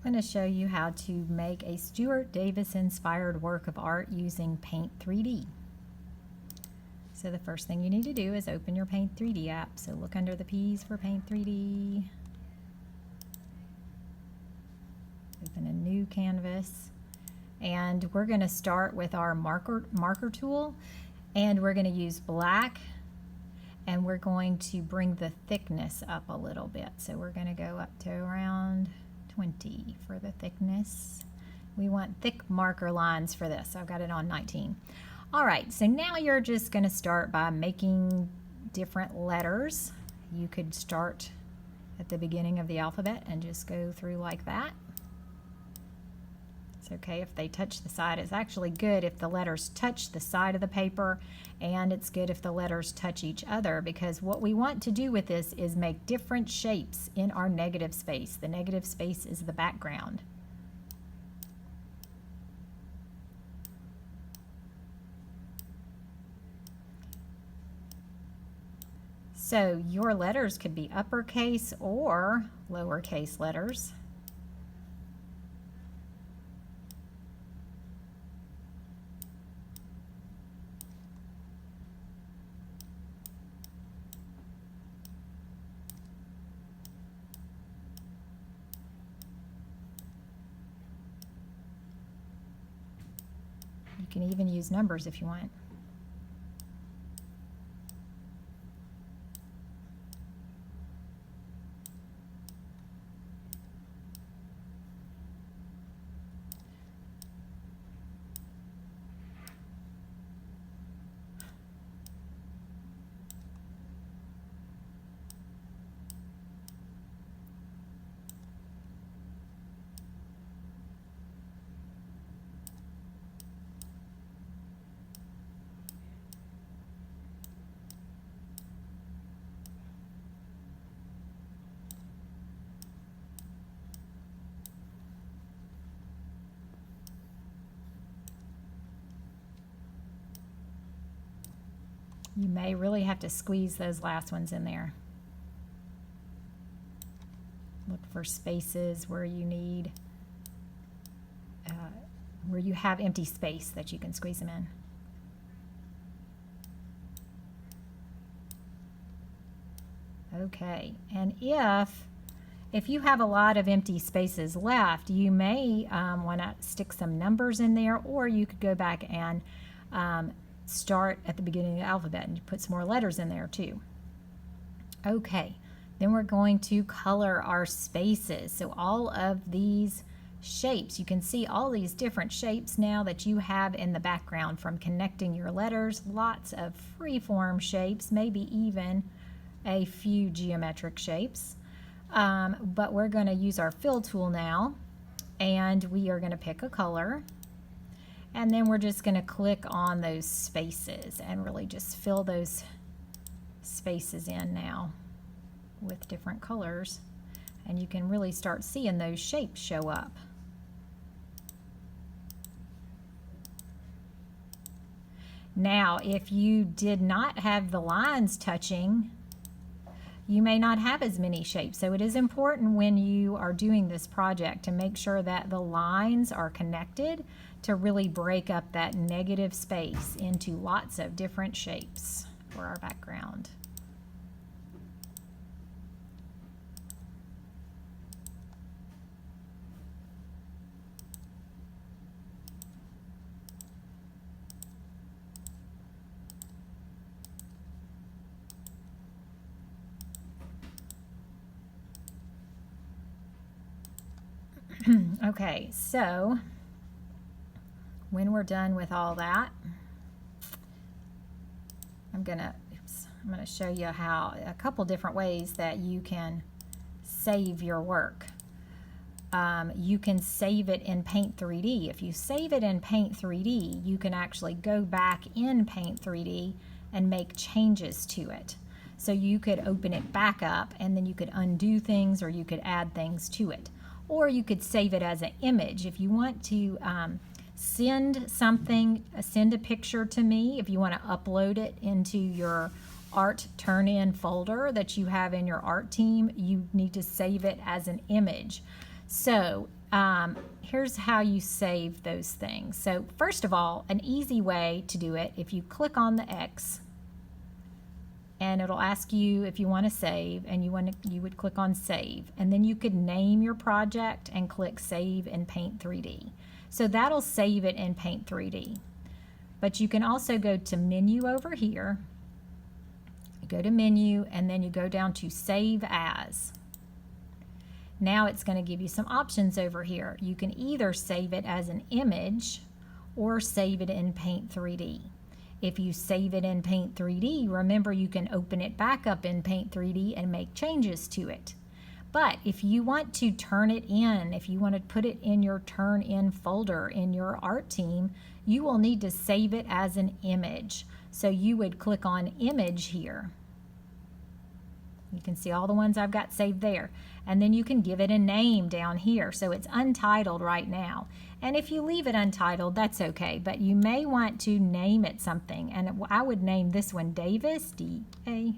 I'm going to show you how to make a Stuart Davis inspired work of art using Paint 3D. So the first thing you need to do is open your Paint 3D app. So look under the P's for Paint 3D. Open a new canvas. And we're going to start with our marker tool. And we're going to use black. And we're going to bring the thickness up a little bit. So we're going to go up to around 20 for the thickness. We want thick marker lines for this. I've got it on 19. All right, so now you're just going to start by making different letters. You could start at the beginning of the alphabet and just go through like that. It's okay if they touch the side. It's actually good if the letters touch the side of the paper, and it's good if the letters touch each other, because what we want to do with this is make different shapes in our negative space. The negative space is the background. So your letters could be uppercase or lowercase letters. You can even use numbers if you want. You may really have to squeeze those last ones in there. Look for spaces where you need, where you have empty space that you can squeeze them in. Okay, and if you have a lot of empty spaces left, you may want to stick some numbers in there, or you could go back and start at the beginning of the alphabet and put some more letters in there too. Okay, then we're going to color our spaces. So all of these shapes, you can see all these different shapes now that you have in the background from connecting your letters, lots of freeform shapes, maybe even a few geometric shapes. But we're going to use our fill tool now, and we are going to pick a color. And then we're just going to click on those spaces and really just fill those spaces in now with different colors. And you can really start seeing those shapes show up. Now, if you did not have the lines touching, you may not have as many shapes. So it is important when you are doing this project to make sure that the lines are connected to really break up that negative space into lots of different shapes for our background. Okay, so when we're done with all that, I'm gonna show you how a couple different ways that you can save your work. You can save it in Paint 3D. If you save it in Paint 3D, you can actually go back in Paint 3D and make changes to it. So you could open it back up, and then you could undo things, or you could add things to it. Or you could save it as an image. If you want to send a picture to me, if you want to upload it into your art turn-in folder that you have in your art team, you need to save it as an image. So here's how you save those things. So first of all, an easy way to do it, if you click on the X, and it'll ask you if you want to save, and you would click on Save, and then you could name your project and click Save in Paint 3D. So that'll save it in Paint 3D. But you can also go to Menu over here, go to Menu, and then you go down to Save As. Now it's going to give you some options over here. You can either save it as an image or save it in Paint 3D. If you save it in Paint 3D, remember you can open it back up in Paint 3D and make changes to it. But if you want to turn it in, if you want to put it in your turn in folder in your art team, you will need to save it as an image. So you would click on Image here. You can see all the ones I've got saved there. And then you can give it a name down here. So it's untitled right now. And if you leave it untitled, that's okay. But you may want to name it something. And I would name this one Davis, D-A-V-I-S,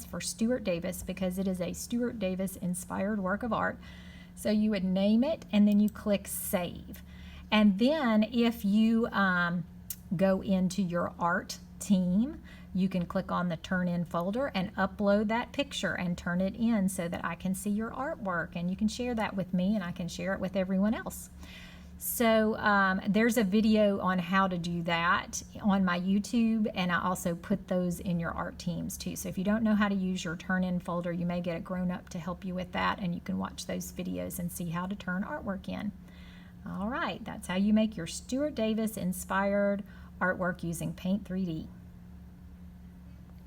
for Stuart Davis, because it is a Stuart Davis inspired work of art. So you would name it, and then you click Save. And then if you go into your art team, you can click on the Turn In folder and upload that picture and turn it in so that I can see your artwork, and you can share that with me and I can share it with everyone else. So there's a video on how to do that on my YouTube, and I also put those in your art teams too. So if you don't know how to use your Turn In folder, you may get a grown-up to help you with that, and you can watch those videos and see how to turn artwork in. All right, that's how you make your Stuart Davis inspired artwork using Paint 3D.